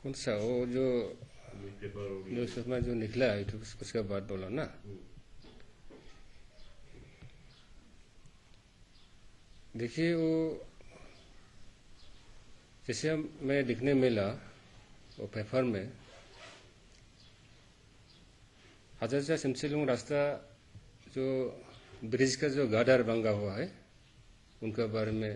कौन सा वो जो उसमें जो निकला है तो उसके बाद बोला ना। देखिए वो जैसे मैं दिखने मिला वो पेपर में हजारजा सिमसिलुंग रास्ता जो ब्रिज का जो गार्डर भंगा हुआ है उनके बारे में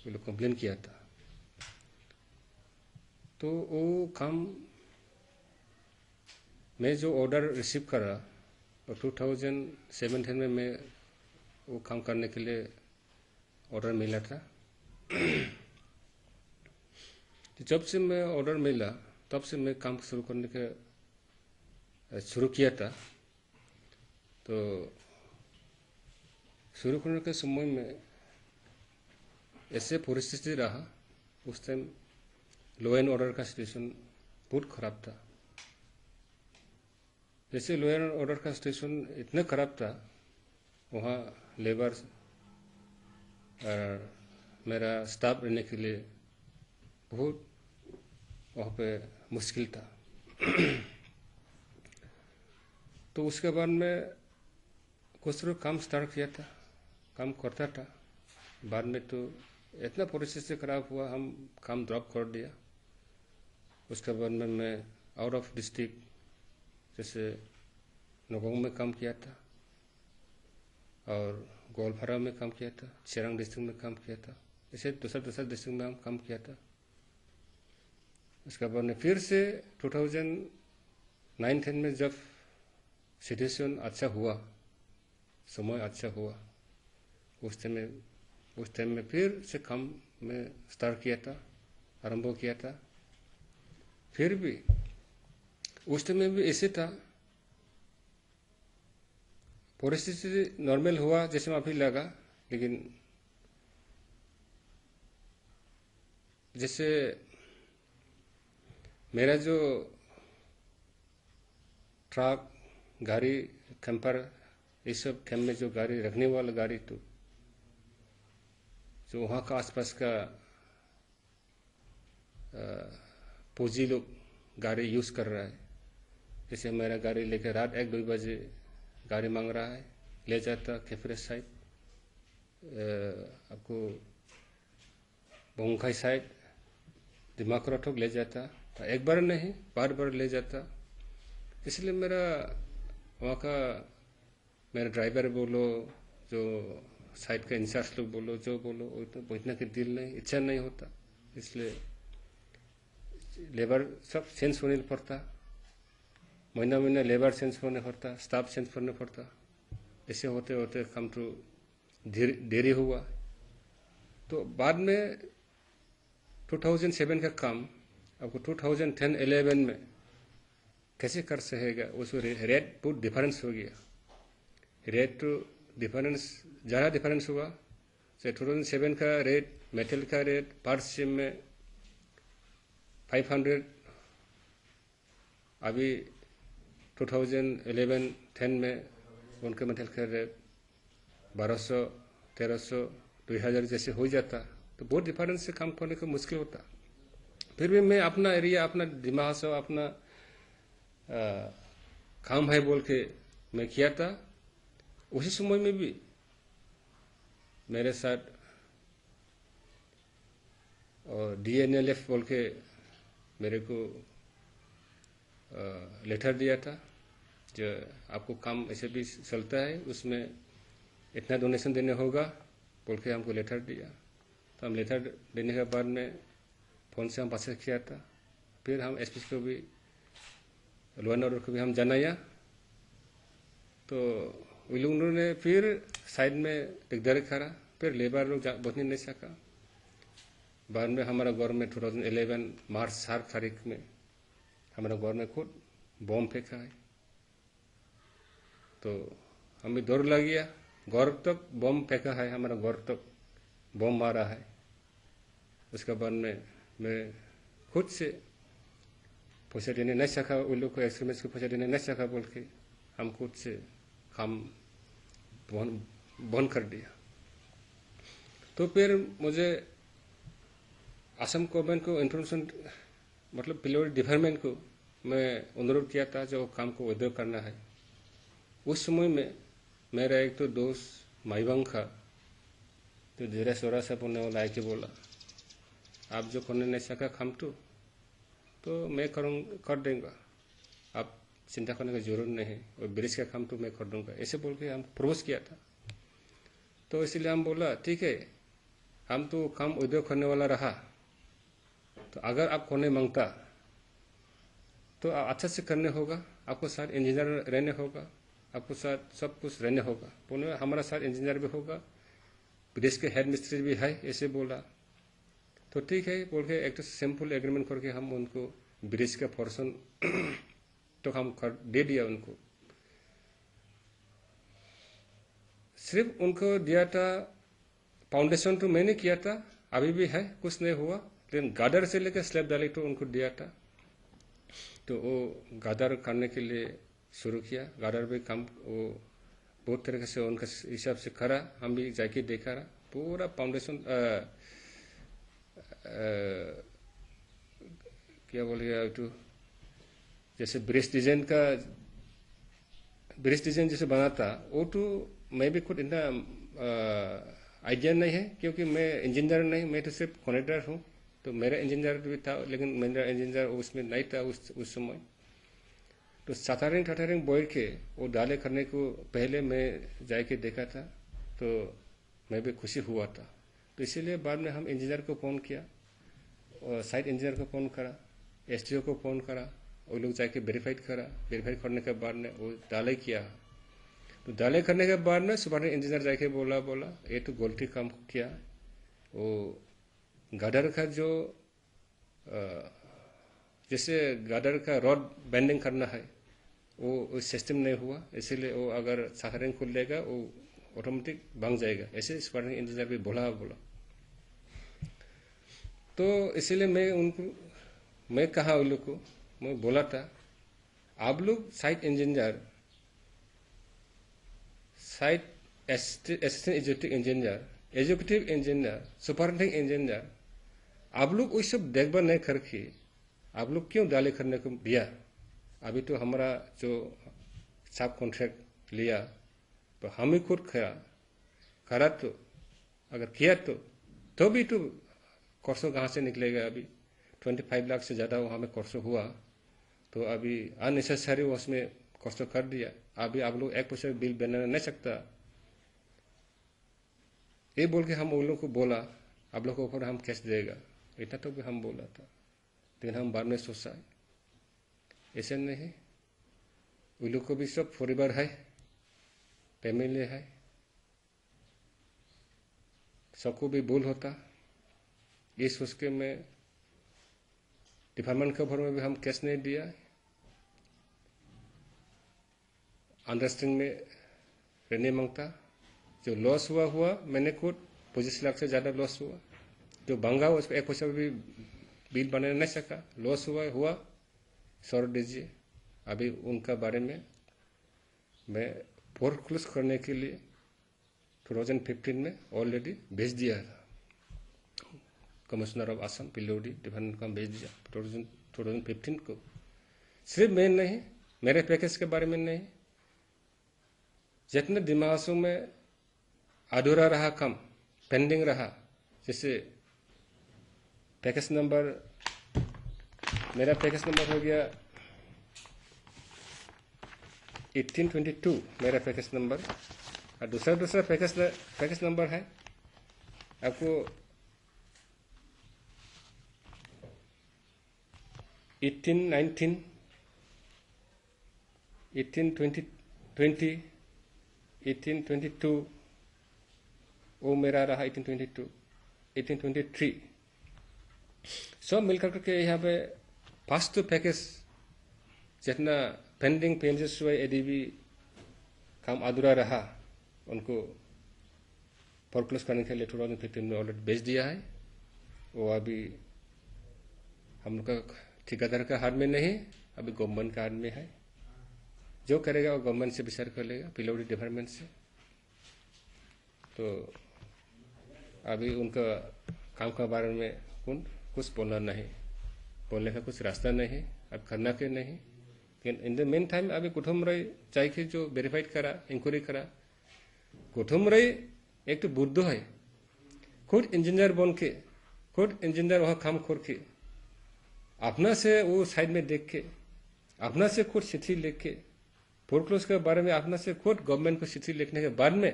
वो लोग कंप्लेन किया था। तो वो काम मैं जो ऑर्डर रिसीव करा और 2017 में मैं वो काम करने के लिए ऑर्डर मिला था। तो जब से मैं ऑर्डर मिला तब से मैं काम शुरू किया था। तो शुरू करने के समय में ऐसे परिस्थिति रहा, उस टाइम लॉ एंड ऑर्डर का सिचुएशन बहुत खराब था। जैसे लॉ एंड ऑर्डर का सिचुएशन इतना खराब था, वहाँ लेबर मेरा स्टाफ रहने के लिए बहुत वहाँ पे मुश्किल था। तो उसके बाद में कुछ लोग काम स्टार्ट किया था, काम करता था। बाद में तो इतना परिस्थिति खराब हुआ, हम काम ड्रॉप कर दिया। उसके बाद में मैं आउट ऑफ डिस्ट्रिक्ट जैसे नगोंग में काम किया था और गोलपारा में काम किया था, चिरांग डिस्ट्रिक्ट में काम किया था, ऐसे दूसरा डिस्ट्रिक्ट में हम काम किया था। उसके बाद में फिर से 2009-10 में जब सिचुएशन अच्छा हुआ, समय अच्छा हुआ, उस टाइम में फिर से काम में स्टार्ट किया था, आरंभ किया था। फिर भी उस टाइम में भी ऐसे था, परिस्थिति नॉर्मल हुआ जैसे मैं अभी लगा। लेकिन जैसे मेरा जो ट्रक गाड़ी कैंपर ये सब कैंप में जो गाड़ी रखने वाला गाड़ी, तो जो वहाँ का आसपास का पूंजी लोग गाड़ी यूज़ कर रहा है। जैसे मेरा गाड़ी लेकर रात 1-2 बजे गाड़ी मांग रहा है, ले जाता कैफरे साइड, आपको बोंगखाई साइड, दिमाग ले जाता। एक बार नहीं बार बार ले जाता। इसलिए मेरा वहाँ का मेरा ड्राइवर बोलो, जो साइड का इंचार्ज लोग बोलो, जो बोलो, वो तो पहुँचने की दिल नहीं, इच्छा नहीं होता। इसलिए लेबर सब चेंज होने पड़ता, महीना लेबर चेंज होने पड़ता, स्टाफ चेंज करने पड़ता। ऐसे होते होते काम तो देरी हुआ। तो बाद में 2007 का काम आपको 2010-11 में कैसे कर सकेगा, उसमें रेट बहुत डिफरेंस हो गया। रेट तो डिफरेंस ज़्यादा डिफरेंस हुआ। 2007 का रेट, मेटल का रेट पर सिम में 500, अभी 2011-10 में उनका मेटल का रेट 1200, 1300, 2000 जैसे हो जाता। तो बहुत डिफरेंस से काम करने को मुश्किल होता। फिर भी मैं अपना एरिया, अपना दिमाग से अपना काम है बोल के मैं किया था। उसी समय में भी मेरे साथ और DNLF बोल के मेरे को लेटर दिया था, जो आपको काम ऐसे भी चलता है, उसमें इतना डोनेशन देने होगा बोल के हमको लेटर दिया। तो हम लेटर देने के बाद में फ़ोन से हम पास किया था। फिर हम SP को भी, लॉ एंड ऑर्डर को भी हम जनाया। तो उन लोगों ने फिर साइड में दिकदारी करा, फिर लेबर लोग पहुँचने नहीं सका। बाद में हमारा गवर्नमेंट 2011 मार्च 7 तारीख में हमारा गवर्नमेंट खुद बॉम्ब फेंका है। तो हमें डर लग गया, घर तक बॉम्ब फेंका है, हमारा घर तक बॉम्ब मारा है। उसके बाद में मैं खुद से पैसा देने नहीं सका, उन लोग को एक्सट्रीमिस्ट को पैसा देने नहीं सका बोल के हम खुद से काम बंद कर दिया। तो फिर मुझे असम गवर्नमेंट को इन्फॉर्मेशन मतलब पिलोडी डिपार्टमेंट को मैं अनुरोध किया था जो काम को विड्रॉ करना है। उस समय में मेरा एक तो दोस्त माइबांग था, तो धीरे सोरा से बोलने वाला है कि बोला आप जो करने नहीं सका काम तो मैं कर देंगे, आप चिंता करने की जरूरत नहीं है, और ब्रिज का काम तो मैं कर दूंगा, ऐसे बोल के हम प्रपोज किया था। तो इसलिए हम बोला ठीक है, हम तो काम उद्योग करने वाला रहा, तो अगर आप करने मांगता तो अच्छा से करने होगा, आपको साथ इंजीनियर रहने होगा, आपको साथ सब कुछ रहने होगा, बोले हमारा साथ इंजीनियर भी होगा, ब्रिज के हेड मिस्त्री भी है, ऐसे बोला। तो ठीक है बोल के एक तो सिंपल एग्रीमेंट करके हम उनको ब्रिज का पोर्शन तो हम कर दे दिया उनको। सिर्फ उनको दिया था, फाउंडेशन तो मैंने किया था, अभी भी है, कुछ नहीं हुआ, लेकिन गादर से लेकर स्लैब डाले तो उनको दिया था। तो वो गादर करने के लिए शुरू किया, गादर भी काम वो बहुत तरीके से उनका हिसाब से करा, हम भी जाके देखा रहा पूरा फाउंडेशन क्या बोलिए तो जैसे ब्रिज डिजाइन जैसे बना था वो तो मैं भी खुद इतना आइडिया नहीं है, क्योंकि मैं इंजीनियर नहीं, मैं तो सिर्फ कॉन्ट्रैक्टर हूँ। तो मेरा इंजीनियर भी था, लेकिन मेरा इंजीनियर उसमें नहीं था उस समय। तो साधारण बोल के वो डाले करने को पहले मैं जाके देखा था, तो मैं भी खुशी हुआ था। तो इसीलिए बाद में हम इंजीनियर को फ़ोन किया, और साइट इंजीनियर को फ़ोन करा, एसडीओ को फ़ोन करा, वो लोग जाके वेरीफाइड करा, वेरीफाइड करने के बाद में वो डाले किया। तो डाले करने के बाद में सुबह इंजीनियर जाके बोला ये तो गलती काम किया, वो गाडर का जो जैसे गाडर का रॉड बेंडिंग करना है वो सिस्टम नहीं हुआ, इसीलिए वो अगर साधारण खुल लेगा वो ऑटोमेटिक भांग जाएगा, ऐसे सुबह इंजीनियर भी बोला। तो इसीलिए मैं कहा उन लोग को, मैं बोला था आप लोग site engineer, site assistant executive engineer, superintendent engineer, आप लोग वही सब देखभाल नहीं करके आप लोग क्यों डाले करने को दिया? अभी तो हमारा जो सब कॉन्ट्रैक्ट लिया तो हम ही खुद करा तो अगर किया तो भी तो कोर्सों कहाँ से निकलेगा? अभी 25 लाख से ज़्यादा हमें कोर्सों हुआ, तो अभी अननेसेसरी उसमें कोर्सों कर दिया। अभी आप लोग 1% बिल बना नहीं सकता, ये बोल के हम उन लोग को बोला आप लोग को ऊपर हम कैश देगा, इतना तो भी हम बोला था। लेकिन हम बाद में सोचा ऐसे नहीं, उन लोग को भी सब परिवार है, फैमिली है, सबको भी भूल होता, ये सोच के मैं डिपार्टमेंट के भर में भी हम कैश नहीं दिया, अंडरस्टैंडिंग में रहने मांगता। जो लॉस हुआ मैंने खुद 25 लाख से ज़्यादा लॉस हुआ, जो भंगा उसको 1% भी बिल बनाने नहीं सका, लॉस हुआ सौर दीजिए। अभी उनका बारे में मैं फोरक्लोज करने के लिए 2015 में ऑलरेडी भेज दिया था, कमिश्नर ऑफ आसाम पिलोडी डिपार्टमेंट का भेज दिया 2015 को। सिर्फ मैं नहीं, मेरे पैकेज के बारे में नहीं, जितने दिमागों में अधूरा रहा काम, पेंडिंग रहा, जैसे पैकेज नंबर, मेरा पैकेज नंबर हो गया 1822 मेरा पैकेज नंबर, और दूसरा पैकेज नंबर है आपको 1819, 1820, 1822, वो मेरा रहा 1822, 1823, सब मिलकर के यहाँ पे फर्स्ट पैकेज जितना पेंडिंग पेंजेस हुए एडीबी काम अधूरा रहा उनको फोरक्लोज करने के लिए 2015 में ऑलरेडी भेज दिया है। वो अभी हम लोग का ठेकेदार का हाथ में नहीं, अभी गवर्नमेंट का हाथ में है, जो करेगा वो गवर्नमेंट से विचार कर लेगा, पिलोडी डिपार्टमेंट से। तो अभी उनका काम के बारे में कुछ बोलना नहीं, बोलने का कुछ रास्ता नहीं, अब करना के नहीं। लेकिन इन द मेन टाइम अभी कुटुम रही चाहिए जो वेरीफाइड करा, इंक्वायरी करा। कुटुम रही एक तो बुद्ध है, खुद इंजीनियर बन के, खुद इंजीनियर वहाँ काम करके, अपना से वो साइड में देख के, अपना से खुद चिट्ठी लिख के, फोरक्लोज के बारे में अपना से खुद गवर्नमेंट को चिट्ठी लिखने के बाद में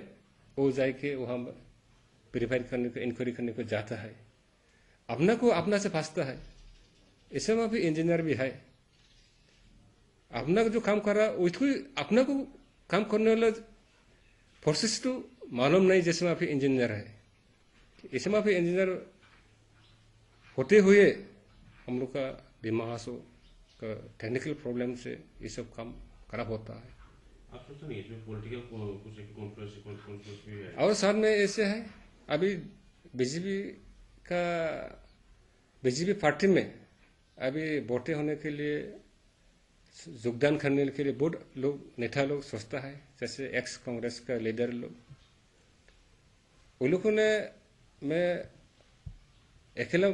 वो जाके वहाँ वेरीफाइड करने को, इंक्वायरी करने को जाता है। अपना को अपना से फंसता है। इसमें भी इंजीनियर भी है, अपना जो काम कर रहा उसको अपना को काम करने वाला प्रोसेस तो मालूम नहीं, जैसे में भी इंजीनियर है। इसमें भी इंजीनियर होते हुए हम लोग का दिमाग का टेक्निकल प्रॉब्लम से ये सब काम खराब होता है। आप सोचते नहीं इसमें पॉलिटिकल कुछ कॉन्फ्लिक्ट भी है? और साथ में ऐसे है, अभी बीजेपी पार्टी में अभी वोटे होने के लिए, योगदान करने के लिए बहुत लोग, नेता लोग सोचता है, जैसे एक्स कांग्रेस का लीडर लोग, उन लोगों ने मैं अकेला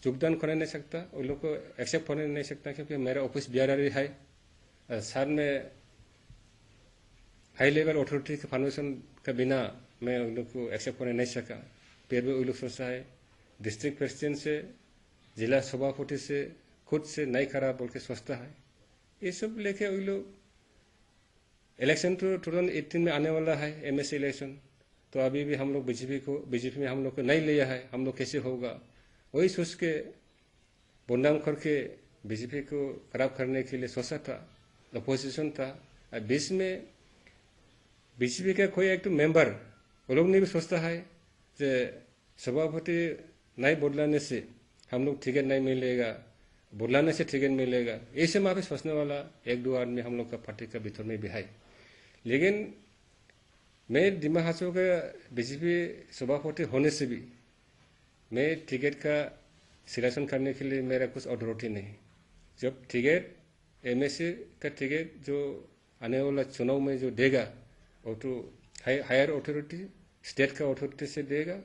योगदान करने नहीं सकता, उन लोग को एक्सेप्ट करने नहीं सकता, क्योंकि मेरा ऑफिस बिहारी है। साथ में हाई लेवल अथॉरिटी के परमिशन के बिना मैं उन लोग को एक्सेप्ट करने नहीं सका। फिर भी उन लोग सोचता है डिस्ट्रिक्ट प्रेसिडेंट से, जिला सभापति से, खुद से नहीं करा बोल के सोचता है। ये सब लेके उन लोग, इलेक्शन तो 2018 में आने वाला है, एमएससी इलेक्शन, तो अभी भी हम लोग बीजेपी में हम लोग को नहीं लिया है, हम लोग कैसे होगा, वही सोच के बदनाम करके बीजेपी को खराब करने के लिए सोचा था, अपोजिशन था। बीच में बीजेपी का कोई एक तो मेंबर, वो लोग ने भी सोचता है कि सभापति नहीं बदलाने से हम लोग टिकट नहीं मिलेगा, बुलाने से टिकट मिलेगा, ऐसे में भी सोचने वाला एक दो आदमी हम लोग का पार्टी का भीतर में भी है। लेकिन मैं दिमा हासो का बीजेपी सभापति होने से भी मैं टिकट का सिलेक्शन करने के लिए मेरा कुछ अथॉरिटी नहीं। जब टिकट एमएससी का टिकट जो आने वाला चुनाव में जो देगा, वो तो हायर अथॉरिटी, स्टेट का अथॉरिटी से देगा।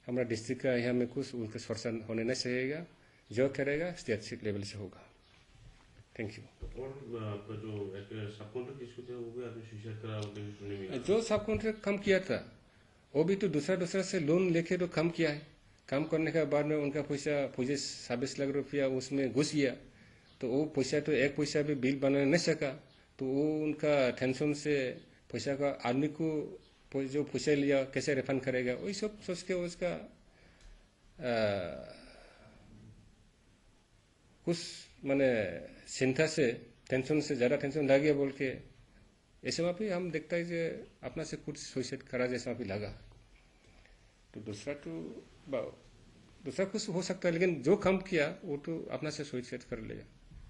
हमारा डिस्ट्रिक्ट का यहाँ में कुछ उनका सोर्सन होने नहीं चाहिएगा, जो करेगा स्टेट लेवल से होगा। Thank you. और जो एक सब कॉन्ट्रैक्ट जिसको थे वो भी आपने सुसाइड करा, सुनने में जो सब कॉन्ट्रैक्ट काम किया था वो भी तो दूसरा से लोन लेके तो काम किया है। काम करने के बाद में उनका पैसा 26 लाख रुपया उसमें घुस गया, तो वो पैसा तो एक पैसा भी बिल बनाने नहीं सका, तो वो उनका टेंशन से पैसा का आदमी को जो पैसा लिया कैसे रिफंड करेगा, वही सब सोच के उसका कुछ माने चिंता से, टेंशन से ज़्यादा टेंशन लग गया बोल के, ऐसे में भी हम देखता है कि अपना से कुछ सुसाइड करा जैसा भी लगा। तो दूसरा कुछ हो सकता है, लेकिन जो काम किया वो तो अपना से सुसाइड कर लिया।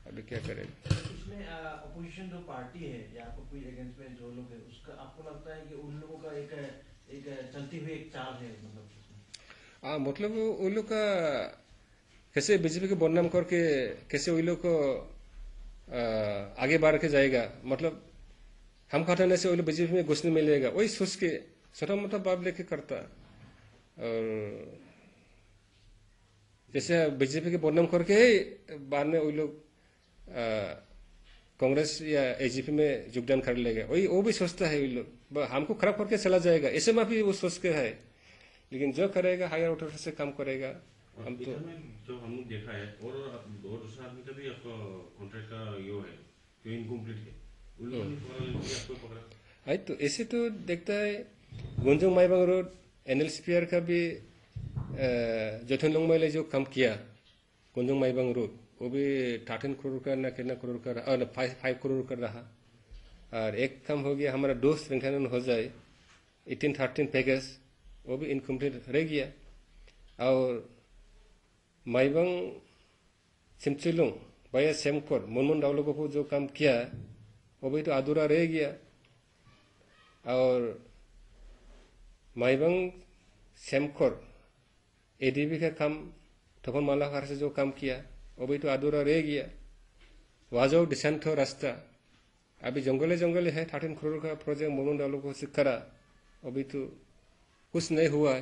अभी क्या करेगा? इसमें अपोजिशन जो पार्टी है या कोई अगेंस्ट में जो लोग है, उसका आपको लगता है कि उन लोगों का एक चलती हुई एक चाल है, मतलब उन लोग का कैसे बीजेपी को बदनाम करके कैसे उन लोग को आगे बढ़ के जाएगा, मतलब हम हटाने से वो लोग बीजेपी में घुसने मिलेगा, वही सोच के छोटा मोटा बात लेके करता। और जैसे बीजेपी के बदनाम करके बाद में वो लोग कांग्रेस या एजीपी में योगदान कर लेगा, वही वो भी सोचता है वो लोग हमको खराब करके चला जाएगा, ऐसे में भी वो सोच के है। लेकिन जो करेगा हायर अथॉरिटी से काम करेगा। हम तो जो हमने देखा है और दूसरा आदमी का भी आपका कॉन्ट्रैक्ट का यो है जो इनकम्प्लीट है, उन लोगों ने आपको पकड़ा है। तो ऐसे तो देखता है गुंजोंग माइबांग रोड एनएलसीपीआर का भी जोथन लोंगमाई ने जो काम किया गुंजोंग माइबांग रोड, वो भी 13 करोड़ का ना कितना करोड़ का रहा, 5 करोड़ का रहा। और एक काम हो गया हमारा दोस्त वेंकैनन हो जाए 18-13 पैकेज, वो भी इनकम्प्लीट रह गया। और माइबांग सिमचिलुंग बाया सेमकोर मुनमुन डावलों को जो काम किया वो भी तो अधूरा रह गया। और माइबांग सेमकोर एडीबी का काम थपन मालाकार से जो काम किया वो भी तो अधूरा रह गया। वाजो डिसेंटो रास्ता अभी जंगले है, 13 करोड़ का प्रोजेक्ट मुनमुन डावलों को करा, वो भी तो कुछ नहीं हुआ।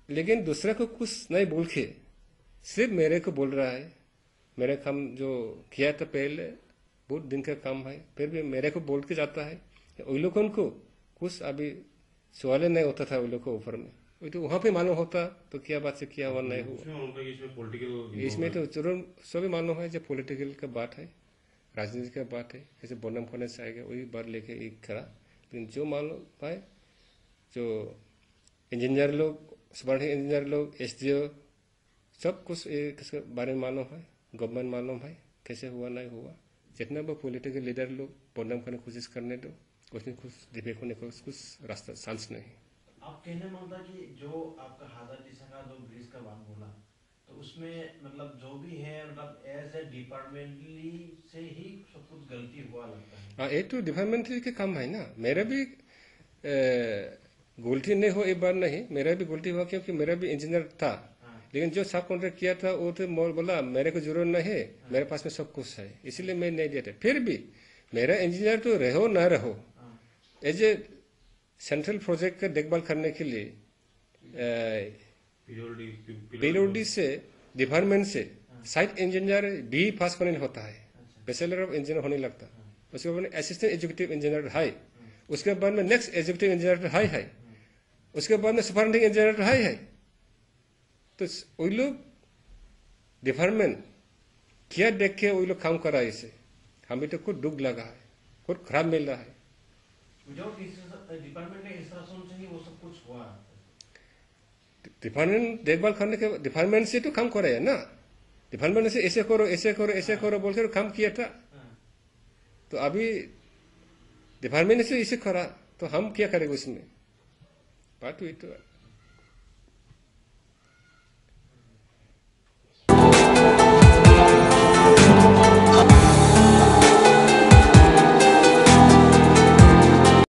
लेकिन दूसरे को कुछ नहीं बोल के सिर्फ मेरे को बोल रहा है, मेरा काम जो किया था पहले बहुत दिन का काम है, फिर भी मेरे को बोल के जाता है। उन लोगों को कुछ अभी सवाल नहीं होता था उन लोग को ऊपर में, वो तो वहाँ पे मालूम होता तो क्या बात से क्या हुआ नहीं हुआ। उसमें उनका इसमें पॉलिटिकल इसमें तो जरूर सभी मालूम है, जब पॉलिटिकल का बात है, राजनीति का बात है, जैसे बोनम कॉलेज से आएगा वही बात लेके एक खड़ा। लेकिन जो मालूम है, जो इंजीनियर लोग, सुपर इंजीनियर लोग, एसडीओ, सब कुछ इसके बारे में मालूम है, गवर्नमेंट मालूम है कैसे हुआ नहीं हुआ। जितना वो पॉलिटिकल लीडर लोग बोनम करने की कोशिश करने दो, कुछ न कुछ डिबेट होने का कुछ रास्ता चांस नहीं। आप कहने मानता कि जो आपका हादाटीसा का जो ब्रिज का बात बोला, तो उसमें मतलब जो भी है मतलब एज ए डिपार्टमेंटली से ही सब कुछ गलती हुआ लगता है। हाँ, ये तो डिपार्टमेंटली के काम है ना। मेरा भी गलती नहीं हो, एक बार नहीं, मेरा भी गलती हुआ क्योंकि मेरा भी इंजीनियर था। लेकिन जो सब कॉन्ट्रैक्ट किया था वो तो बोला मेरे को जरूरत नहीं है, मेरे पास में सब कुछ है, इसलिए मैं नहीं देता। फिर भी मेरा इंजीनियर तो रहो ना रहो, एज ए सेंट्रल प्रोजेक्ट का देखभाल करने के लिए पीडब्ल्यूडी से, डिपार्टमेंट से साइट इंजीनियर भी पास करने होता है, बैचलर ऑफ इंजीनियर होने लगता। उसके बाद असिस्टेंट एग्जीक्यूटिव इंजीनियर है, उसके बाद में नेक्स्ट एग्जीक्यूटिव इंजीनियर है, उसके बाद में सुपरिटेंडेंट इंजीनियर है। तो वही लोग डिपार्टमेंट क्या देख के वही लोग काम कर रहा है। इसे हमें तो खुद दुख लगा है, खुद खराब मिल रहा है। डिपार्टमेंट के इंस्ट्रक्शन से ही वो सब कुछ हुआ। डिपार्टमेंट देखभाल करने के डिपार्टमेंट से तो काम कर रहे हैं ना, डिपार्टमेंट से ऐसे करो ऐसे करो ऐसे करो बोलकर काम किया था। तो अभी डिपार्टमेंट से इसे करा तो हम क्या करेंगे उसमें, बात हुई तो